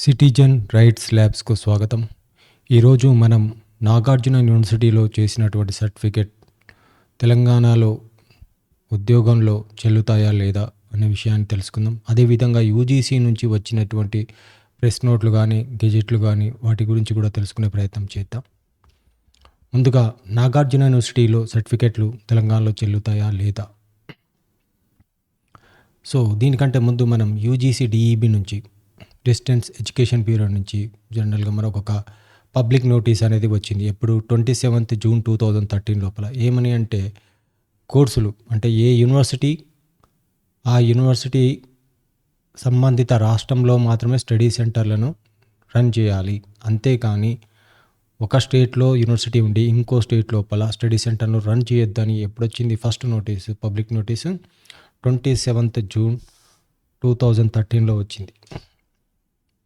Citizen rights ల్యాబ్స్కు స్వాగతం. ఈరోజు మనం నాగార్జున యూనివర్సిటీలో చేసినటువంటి సర్టిఫికెట్ తెలంగాణలో ఉద్యోగంలో చెల్లుతాయా లేదా అనే విషయాన్ని తెలుసుకుందాం. అదేవిధంగా యూజీసీ నుంచి వచ్చినటువంటి ప్రెస్ నోట్లు కానీ గెజెట్లు కానీ వాటి గురించి కూడా తెలుసుకునే ప్రయత్నం చేద్దాం. ముందుగా నాగార్జున యూనివర్సిటీలో సర్టిఫికెట్లు తెలంగాణలో చెల్లుతాయా లేదా. సో దీనికంటే ముందు మనం యూజీసీ డిఈబి నుంచి డిస్టెన్స్ ఎడ్యుకేషన్ బ్యూరో నుంచి జనరల్గా మనకు ఒక పబ్లిక్ నోటీస్ అనేది వచ్చింది. ఎప్పుడు 27th జూన్ 2013 లోపల. ఏమని అంటే కోర్సులు అంటే ఏ యూనివర్సిటీ ఆ యూనివర్సిటీ సంబంధిత రాష్ట్రంలో మాత్రమే స్టడీ సెంటర్లను రన్ చేయాలి. అంతేకాని ఒక స్టేట్లో యూనివర్సిటీ ఉండి ఇంకో స్టేట్ లోపల స్టడీ సెంటర్ను రన్ చేయొద్దని ఎప్పుడొచ్చింది first notice, public notice 27th June 2013లో వచ్చింది.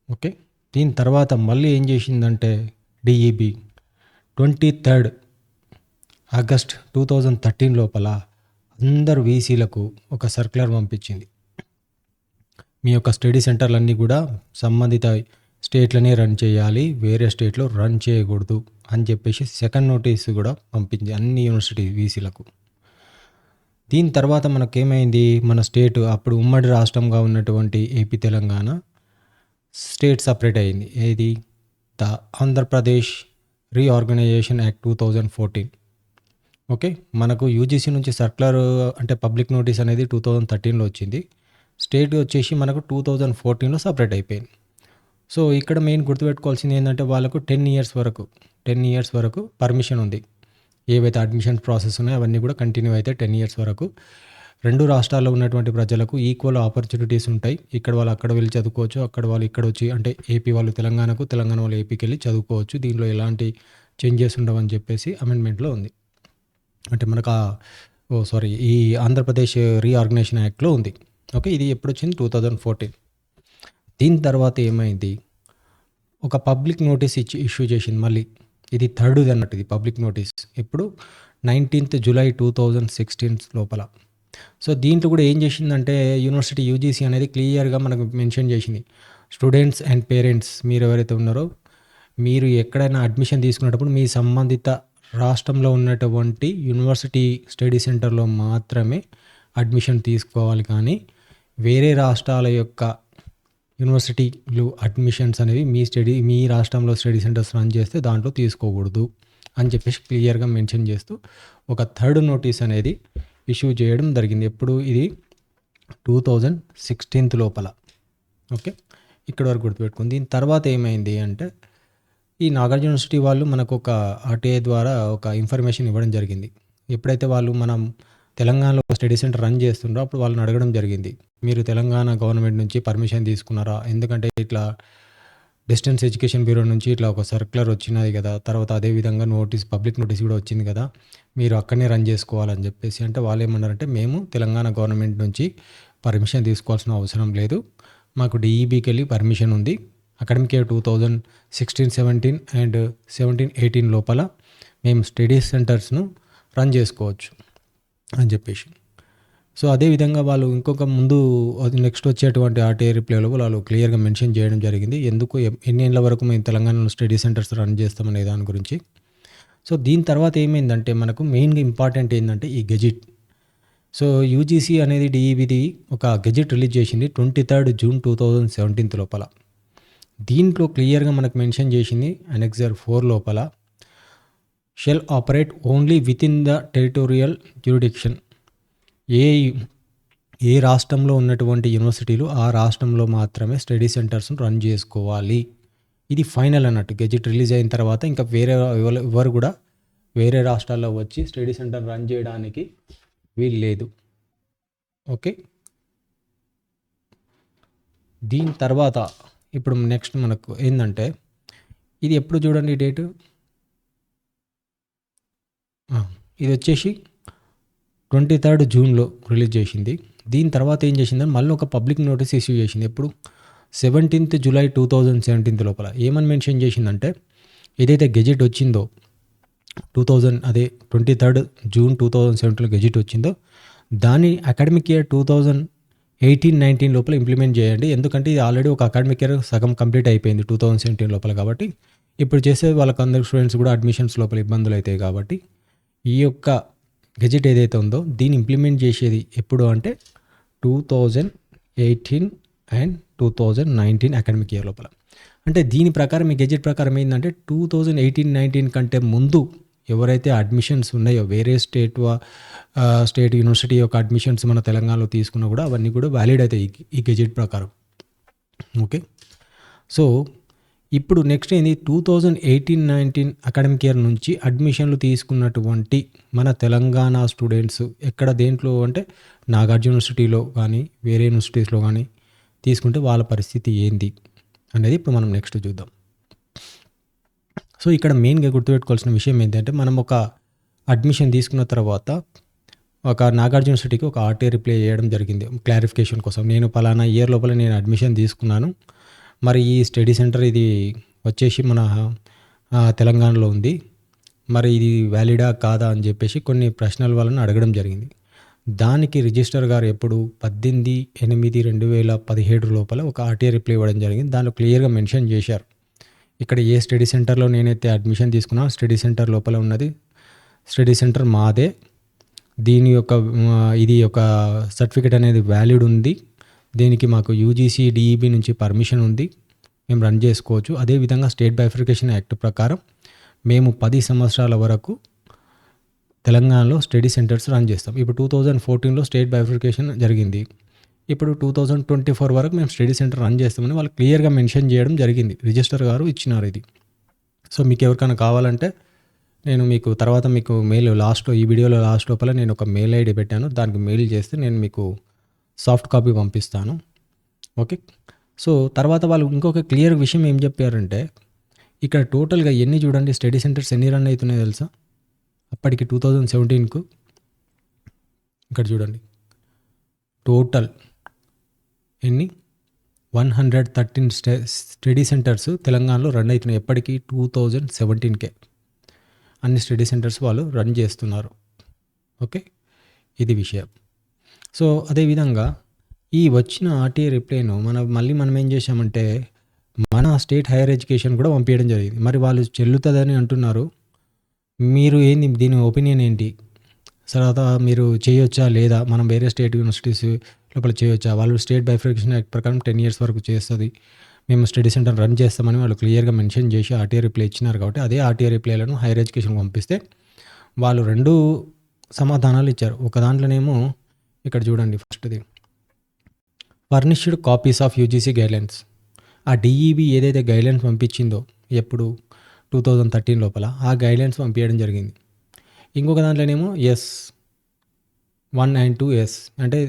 ఓకే, దీని తర్వాత మళ్ళీ ఏం చేసిందంటే డిఈబి 23rd ఆగస్ట్ 2013 లోపల అందరు వీసీలకు ఒక సర్క్యులర్ పంపించింది. మీ యొక్క స్టడీ సెంటర్లన్నీ కూడా సంబంధిత స్టేట్లనే రన్ చేయాలి, వేరే స్టేట్లో రన్ చేయకూడదు అని చెప్పేసి సెకండ్ నోటీస్ కూడా పంపించింది అన్ని యూనివర్సిటీ వీసీలకు. దీని తర్వాత మనకేమైంది, మన స్టేట్ అప్పుడు ఉమ్మడి రాష్ట్రంగా ఉన్నటువంటి ఏపీ తెలంగాణ స్టేట్ సపరేట్ అయింది. ఏది the Andhra Pradesh reorganisation act 2014. Okay, మనకు యూజీసీ నుంచి సర్క్యులర్ అంటే పబ్లిక్ నోటీస్ అనేది 2013లో వచ్చింది. స్టేట్ వచ్చేసి మనకు 2014లో సపరేట్ అయిపోయింది. సో ఇక్కడ మెయిన్ గుర్తుపెట్టుకోవాల్సింది ఏంటంటే వాళ్ళకు 10 ఇయర్స్ వరకు పర్మిషన్ ఉంది. ఏవైతే అడ్మిషన్ ప్రాసెస్ ఉన్నాయో అవన్నీ కూడా కంటిన్యూ అయితే 10 ఇయర్స్ వరకు రెండు రాష్ట్రాల్లో ఉన్నటువంటి ప్రజలకు ఈక్వల్ ఆపర్చునిటీస్ ఉంటాయి. ఇక్కడ వాళ్ళు అక్కడ వెళ్ళి చదువుకోవచ్చు, అక్కడ వాళ్ళు ఇక్కడ వచ్చి అంటే ఏపీ వాళ్ళు తెలంగాణకు, తెలంగాణ వాళ్ళు ఏపీకి వెళ్ళి చదువుకోవచ్చు. దీనిలో ఎలాంటి చేంజెస్ ఉండవని చెప్పేసి అమెండ్మెంట్లో ఉంది. అంటే మనకు ఈ ఆంధ్రప్రదేశ్ రీఆర్గనైజేషన్ యాక్ట్లో ఉంది. ఓకే, ఇది ఎప్పుడు వచ్చింది 2014. దీని తర్వాత ఏమైంది, ఒక పబ్లిక్ నోటీస్ ఇష్యూ చేసింది మళ్ళీ. ఇది థర్డ్ది అన్నట్టు, ఇది పబ్లిక్ నోటీస్ ఎప్పుడు 19th జూలై 2016 లోపల. సో దీంట్లో కూడా ఏం చేసిందంటే యూనివర్సిటీ యూజీసీ అనేది క్లియర్గా మనకు మెన్షన్ చేసింది, స్టూడెంట్స్ అండ్ పేరెంట్స్ మీరు ఎవరైతే ఉన్నారో మీరు ఎక్కడైనా అడ్మిషన్ తీసుకునేటప్పుడు మీ సంబంధిత రాష్ట్రంలో ఉన్నటువంటి యూనివర్సిటీ స్టడీ సెంటర్లో మాత్రమే అడ్మిషన్ తీసుకోవాలి, కానీ వేరే రాష్ట్రాల యొక్క యూనివర్సిటీలు అడ్మిషన్స్ అనేవి మీ రాష్ట్రంలో స్టడీ సెంటర్స్ రన్ చేస్తే దాంట్లో తీసుకోకూడదు అని చెప్పేసి క్లియర్గా మెన్షన్ చేస్తూ ఒక థర్డ్ నోటీస్ అనేది ఇష్యూ చేయడం జరిగింది. ఎప్పుడు ఇది 2016 లోపల. ఓకే, ఇక్కడ వరకు గుర్తుపెట్టుకుంది. దీని తర్వాత ఏమైంది అంటే ఈ నాగార్జున యూనివర్సిటీ వాళ్ళు మనకు ఒక ఆర్టీఐ ద్వారా ఒక ఇన్ఫర్మేషన్ ఇవ్వడం జరిగింది. ఎప్పుడైతే వాళ్ళు మనం తెలంగాణలో స్టడీ సెంటర్ రన్ చేస్తుండో అప్పుడు వాళ్ళని అడగడం జరిగింది, మీరు తెలంగాణ గవర్నమెంట్ నుంచి పర్మిషన్ తీసుకున్నారా, ఎందుకంటే ఇట్లా డిస్టెన్స్ ఎడ్యుకేషన్ బ్యూరో నుంచి ఇట్లా ఒక సర్క్యులర్ వచ్చినది కదా, తర్వాత అదేవిధంగా పబ్లిక్ నోటీస్ కూడా వచ్చింది కదా, మీరు అక్కడనే రన్ చేసుకోవాలని చెప్పేసి. అంటే వాళ్ళు ఏమన్నారంటే మేము తెలంగాణ గవర్నమెంట్ నుంచి పర్మిషన్ తీసుకోవాల్సిన అవసరం లేదు, మాకు డిఈబికి వెళ్ళి పర్మిషన్ ఉంది, అకాడమిక్ ఇయర్ 2016-17 అండ్ 17-18 లోపల మేము స్టడీ సెంటర్స్ను రన్ చేసుకోవచ్చు అని చెప్పేసి. సో అదేవిధంగా వాళ్ళు ఇంకొక ముందు నెక్స్ట్ వచ్చేటువంటి ఆర్టీఐ రిప్లైలో వాళ్ళు క్లియర్గా మెన్షన్ చేయడం జరిగింది, ఎందుకు ఎన్ని ఏళ్ళ వరకు మేము తెలంగాణలో స్టడీ సెంటర్స్ రన్ చేస్తామనే దాని గురించి. సో దీని తర్వాత ఏమైందంటే మనకు మెయిన్గా ఇంపార్టెంట్ ఏంటంటే ఈ గెజిట్. సో యూజీసీ అనేది డిఈబిది ఒక గెజిట్ రిలీజ్ చేసింది 23rd జూన్ 2017 లోపల. దీంట్లో క్లియర్గా మనకు మెన్షన్ చేసింది అనెక్సర్ 4 లోపల shell operate only within the territorial jurisdiction. ఏ రాష్ట్రంలో ఉన్నటువంటి యూనివర్సిటీలు ఆ రాష్ట్రంలో మాత్రమే స్టడీ సెంటర్స్ను రన్ చేసుకోవాలి. ఇది ఫైనల్ అన్నట్టు. గెజిట్ రిలీజ్ అయిన తర్వాత ఇంకా ఎవరు కూడా వేరే రాష్ట్రాల్లో వచ్చి స్టడీ సెంటర్ రన్ చేయడానికి వీలు లేదు. ఓకే, దీని తర్వాత ఇప్పుడు నెక్స్ట్ మనకు ఏంటంటే ఇది ఎప్పుడు చూడండి డేటు, ఇది వచ్చేసి 23rd జూన్లో రిలీజ్ చేసింది. దీని తర్వాత ఏం చేసిందని మళ్ళీ ఒక పబ్లిక్ నోటీస్ ఇష్యూ చేసింది. ఎప్పుడు 17th జూలై 2017 లోపల. ఏమని మెన్షన్ చేసిందంటే ఏదైతే గెజిట్ వచ్చిందో 23rd జూన్ 2017లో గెజిట్ వచ్చిందో దాని అకాడమిక్ ఇయర్ 18-19 లోపల ఇంప్లిమెంట్ చేయండి. ఎందుకంటే ఇది ఆల్రెడీ ఒక అకాడమిక్ ఇయర్ సగం కంప్లీట్ అయిపోయింది 2017 లోపల. కాబట్టి ఇప్పుడు చేసే వాళ్ళకందరికి స్టూడెంట్స్ కూడా అడ్మిషన్స్ లోపల ఇబ్బందులు అవుతాయి. కాబట్టి ఈ యొక్క గెజెట్ ఏదైతే ఉందో దీన్ని ఇంప్లిమెంట్ చేసేది ఎప్పుడు అంటే 2018 అండ్ 2019 అకాడమిక్ ఇయర్ లోపల. అంటే దీని ప్రకారం ఈ గెజెట్ ప్రకారం ఏంటంటే 2018-19 కంటే ముందు ఎవరైతే అడ్మిషన్స్ ఉన్నాయో వేరే స్టేట్ యూనివర్సిటీ యొక్క అడ్మిషన్స్ మన తెలంగాణలో తీసుకున్నా కూడా అవన్నీ కూడా వ్యాలిడ్ అవుతాయి ఈ గెజెట్ ప్రకారం. ఓకే, సో ఇప్పుడు నెక్స్ట్ ఏంది 2018-19 అకాడమిక్ ఇయర్ నుంచి అడ్మిషన్లు తీసుకున్నటువంటి మన తెలంగాణ స్టూడెంట్స్ ఎక్కడ దేంట్లో అంటే నాగార్జున యూనివర్సిటీలో కానీ వేరే యూనివర్సిటీస్లో కానీ తీసుకుంటే వాళ్ళ పరిస్థితి ఏంది అనేది ఇప్పుడు మనం నెక్స్ట్ చూద్దాం. సో ఇక్కడ మెయిన్గా గుర్తుపెట్టుకోవాల్సిన విషయం ఏంటంటే మనం ఒక అడ్మిషన్ తీసుకున్న తర్వాత ఒక నాగార్జున యూనివర్సిటీకి ఒక ఆర్టీఐ రిప్లై చేయడం జరిగింది క్లారిఫికేషన్ కోసం. నేను పలానా ఇయర్ లోపల నేను అడ్మిషన్ తీసుకున్నాను, మరి ఈ స్టడీ సెంటర్ ఇది వచ్చేసి మన తెలంగాణలో ఉంది, మరి ఇది వ్యాలిడా కాదా అని చెప్పేసి కొన్ని ప్రశ్నల వలన అడగడం జరిగింది. దానికి రిజిస్టర్ గారు ఎప్పుడు 18/8/2017 లోపల ఒక ఆర్టీఐ రిప్లై ఇవ్వడం జరిగింది. దానిలో క్లియర్గా మెన్షన్ చేశారు ఇక్కడ ఏ స్టడీ సెంటర్లో నేనైతే అడ్మిషన్ తీసుకున్నా స్టడీ సెంటర్ లోపల ఉన్నది స్టడీ సెంటర్ మాదే, దీని యొక్క ఇది ఒక సర్టిఫికేట్ అనేది వ్యాలిడ్ ఉంది, దీనికి మాకు యూజీసీ డిఈబి నుంచి పర్మిషన్ ఉంది, మేము రన్ చేసుకోవచ్చు. అదేవిధంగా స్టేట్ బైఫర్కేషన్ యాక్ట్ ప్రకారం మేము 10 సంవత్సరాల వరకు తెలంగాణలో స్టడీ సెంటర్స్ రన్ చేస్తాం. ఇప్పుడు 2014లో స్టేట్ బైఫర్కేషన్ జరిగింది, ఇప్పుడు 2024 వరకు మేము స్టడీ సెంటర్ రన్ చేస్తామని వాళ్ళు క్లియర్గా మెన్షన్ చేయడం జరిగింది. రిజిస్టర్ గారు ఇచ్చినారు ఇది. సో మీకు ఎవరికైనా కావాలంటే నేను మీకు తర్వాత మీకు మెయిల్ లాస్ట్లో ఈ వీడియోలో లాస్ట్ లోపల నేను ఒక మెయిల్ ఐడి పెట్టాను, దానికి మెయిల్ చేస్తే నేను మీకు సాఫ్ట్ కాపీ పంపిస్తాను. ఓకే, సో తర్వాత వాళ్ళు ఇంకొక క్లియర్ విషయం ఏం చెప్పారంటే ఇక్కడ టోటల్గా ఎన్ని చూడండి స్టడీ సెంటర్స్ ఎన్ని రన్ అవుతున్నాయో తెలుసా అప్పటికి 2017కు. ఇక్కడ చూడండి టోటల్ ఎన్ని 113 స్టడీ సెంటర్స్ తెలంగాణలో రన్ అవుతున్నాయి ఎప్పటికీ 2017కే అన్ని స్టడీ సెంటర్స్ వాళ్ళు రన్ చేస్తున్నారు. ఓకే, ఇది విషయం. సో అదేవిధంగా ఈ వచ్చిన ఆర్టీఐ రిప్లైను మనం ఏం చేసామంటే మన స్టేట్ హైయర్ ఎడ్యుకేషన్ కూడా పంపించడం జరిగింది. మరి వాళ్ళు చెల్లుతుందని అంటున్నారు, మీరు ఏంది దీని ఒపీనియన్ ఏంటి, తర్వాత మీరు చేయొచ్చా లేదా, మనం వేరే స్టేట్ యూనివర్సిటీస్ లోపల చేయొచ్చా, వాళ్ళు స్టేట్ బైఫర్కేషన్ యాక్ట్ ప్రకారం 10 years వరకు చేస్తుంది, మేము స్టడీ సెంటర్ రన్ చేస్తామని వాళ్ళు క్లియర్గా మెన్షన్ చేసి ఆర్టీఐ రిప్లై ఇచ్చినారు. కాబట్టి అదే ఆర్టీఐ రిప్లైలను హైయర్ ఎడ్యుకేషన్ పంపిస్తే వాళ్ళు 2 సమాధానాలు ఇచ్చారు. ఒక దాంట్లోనేమో ఇక్కడ చూడండి ఫస్ట్ది furnished copies of UGC guidelines, ఆ డిఈబి ఏదైతే గైడ్లైన్స్ పంపించిందో ఎప్పుడు 2013 లోపల ఆ గైడ్లైన్స్ పంపించడం జరిగింది. ఇంకొక దాంట్లోనేమో S1 and 2 అంటే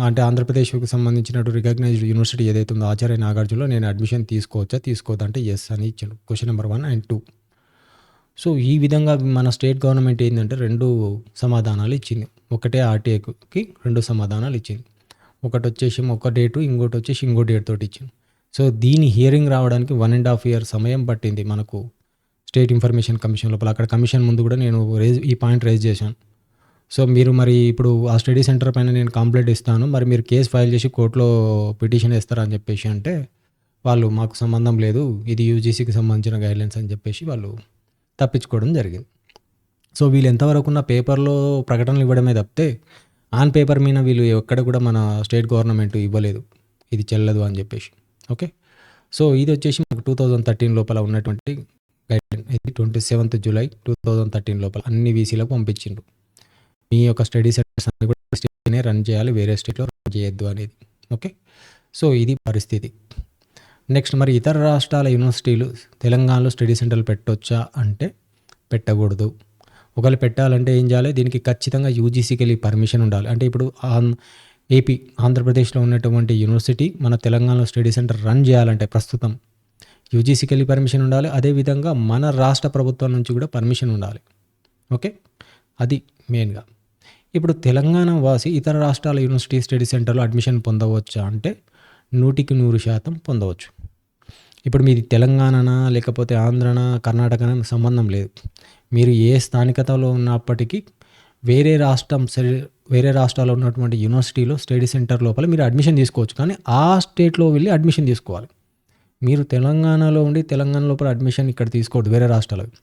అంటే ఆంధ్రప్రదేశ్కి సంబంధించినట్టు రికగ్నైజ్డ్ యూనివర్సిటీ ఏదైతే ఉందో ఆచార్య నాగార్జునలో నేను అడ్మిషన్ తీసుకోవద్దా అంటే ఎస్ అని ఇచ్చాను క్వశ్చన్ నెంబర్ 1 and 2. సో ఈ విధంగా మన స్టేట్ గవర్నమెంట్ ఏంటంటే 2 సమాధానాలు ఇచ్చింది. ఒకటే ఆర్టీఐకి 2 సమాధానాలు ఇచ్చింది. ఒకటి వచ్చేసి ఒక డేటు, ఇంకోటి వచ్చేసి ఇంకో డేట్ తోటి ఇచ్చింది. సో దీని హియరింగ్ రావడానికి 1.5 year సమయం పట్టింది మనకు స్టేట్ ఇన్ఫర్మేషన్ కమిషన్ లోపల. అక్కడ కమిషన్ ముందు కూడా నేను ఈ పాయింట్ రేజ్ చేశాను. సో మీరు మరి ఇప్పుడు ఆ స్టడీ సెంటర్ పైన నేను కంప్లైంట్ ఇస్తాను, మరి మీరు కేసు ఫైల్ చేసి కోర్టులో పిటిషన్ వేస్తారా అని చెప్పేసి అంటే వాళ్ళు మాకు సంబంధం లేదు, ఇది యూజీసీకి సంబంధించిన గైడ్లైన్స్ అని చెప్పేసి వాళ్ళు తప్పించుకోవడం జరిగింది. సో వీళ్ళు ఎంతవరకు ఉన్న పేపర్లో ప్రకటనలు ఇవ్వడమే తప్పితే ఆన్ పేపర్ మీద వీళ్ళు ఎక్కడ కూడా మన స్టేట్ గవర్నమెంట్ ఇవ్వలేదు ఇది చెల్లదు అని చెప్పేసి. ఓకే, సో ఇది వచ్చేసి మనకు 2013 లోపల ఉన్నటువంటి గైడ్లైన్. ఇది 27th July 2013 లోపల అన్ని వీసీలకు పంపించిండ్రు, మీ యొక్క స్టడీ సెంటర్స్ అన్ని కూడా స్టేట్నే రన్ చేయాలి, వేరే స్టేట్లో రన్ చేయొద్దు అనేది. ఓకే, సో ఇది పరిస్థితి. నెక్స్ట్ మరి ఇతర రాష్ట్రాల యూనివర్సిటీలు తెలంగాణలో స్టడీ సెంటర్లు పెట్టొచ్చా అంటే పెట్టకూడదు. ఒకవేళ పెట్టాలంటే ఏం చేయాలి, దీనికి ఖచ్చితంగా యూజీసీకి వెళ్ళి పర్మిషన్ ఉండాలి. అంటే ఇప్పుడు ఏపీ ఆంధ్రప్రదేశ్లో ఉన్నటువంటి యూనివర్సిటీ మన తెలంగాణలో స్టడీ సెంటర్ రన్ చేయాలంటే ప్రస్తుతం యూజీసీకి వెళ్ళి పర్మిషన్ ఉండాలి. అదేవిధంగా మన రాష్ట్ర ప్రభుత్వం నుంచి కూడా పర్మిషన్ ఉండాలి. ఓకే, అది మెయిన్గా. ఇప్పుడు తెలంగాణ వాసి ఇతర రాష్ట్రాల యూనివర్సిటీ స్టడీ సెంటర్లో అడ్మిషన్ పొందవచ్చా అంటే 100% పొందవచ్చు. ఇప్పుడు మీది తెలంగాణనా లేకపోతే ఆంధ్రనా కర్ణాటకనా సంబంధం లేదు, మీరు ఏ స్థానికతలో ఉన్నప్పటికీ వేరే రాష్ట్రాల్లో ఉన్నటువంటి యూనివర్సిటీలో స్టడీ సెంటర్ లోపల మీరు అడ్మిషన్ తీసుకోవచ్చు. కానీ ఆ స్టేట్‌లో వెళ్లి అడ్మిషన్ తీసుకోవాలి. మీరు తెలంగాణలో ఉండి తెలంగాణ లోపల అడ్మిషన్ ఇక్కడ తీసుకోవద్దు వేరే రాష్ట్రాలకు.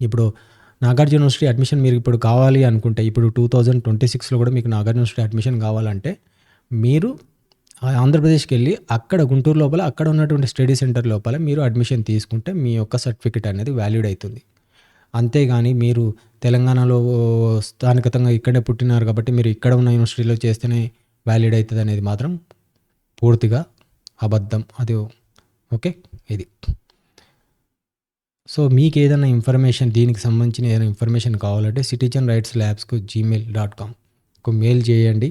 ఇప్పుడు నాగార్జున యూనివర్సిటీ అడ్మిషన్ మీరు ఇప్పుడు కావాలి అనుకుంటే, ఇప్పుడు 2026లో కూడా మీకు నాగార్జున యూనివర్సిటీ అడ్మిషన్ కావాలంటే మీరు ఆంధ్రప్రదేశ్‌కెళ్ళి అక్కడ గుంటూరు లోపల అక్కడ ఉన్నటువంటి స్టడీ సెంటర్ లోపల మీరు అడ్మిషన్ తీసుకుంటే మీ యొక్క సర్టిఫికేట్ అనేది వాలిడ్ అవుతుంది. అంతేగాని మీరు తెలంగాణలో స్థానికంగా ఇక్కడే పుట్టినారు కాబట్టి మీరు ఇక్కడ ఉన్న యూనివర్సిటీలో చేస్తేనే వాలిడ్ అవుతుంది అనేది మాత్రం పూర్తిగా అబద్ధం. అది ఓకే. ఇది సో మీకు ఏదైనా ఇన్ఫర్మేషన్ దీనికి సంబంధించిన ఏదైనా ఇన్ఫర్మేషన్ కావాలంటే citizenrightslabs@gmail.com మెయిల్ చేయండి.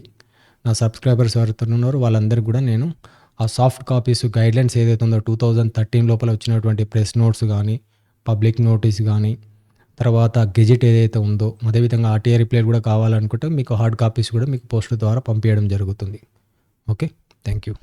నా సబ్స్క్రైబర్స్ ఎవరైతే ఉన్నారో వాళ్ళందరికీ కూడా నేను ఆ సాఫ్ట్ కాపీస్ గైడ్లైన్స్ ఏదైతే ఉందో 2013 లోపల వచ్చినటువంటి ప్రెస్ నోట్స్ కానీ, పబ్లిక్ నోటీస్ కానీ, తర్వాత గెజెట్ ఏదైతే ఉందో, అదేవిధంగా ఆర్టీఐ రిప్లై కూడా కావాలనుకుంటే మీకు హార్డ్ కాపీస్ కూడా మీకు పోస్ట్ ద్వారా పంపించడం జరుగుతుంది. ఓకే. Thank you.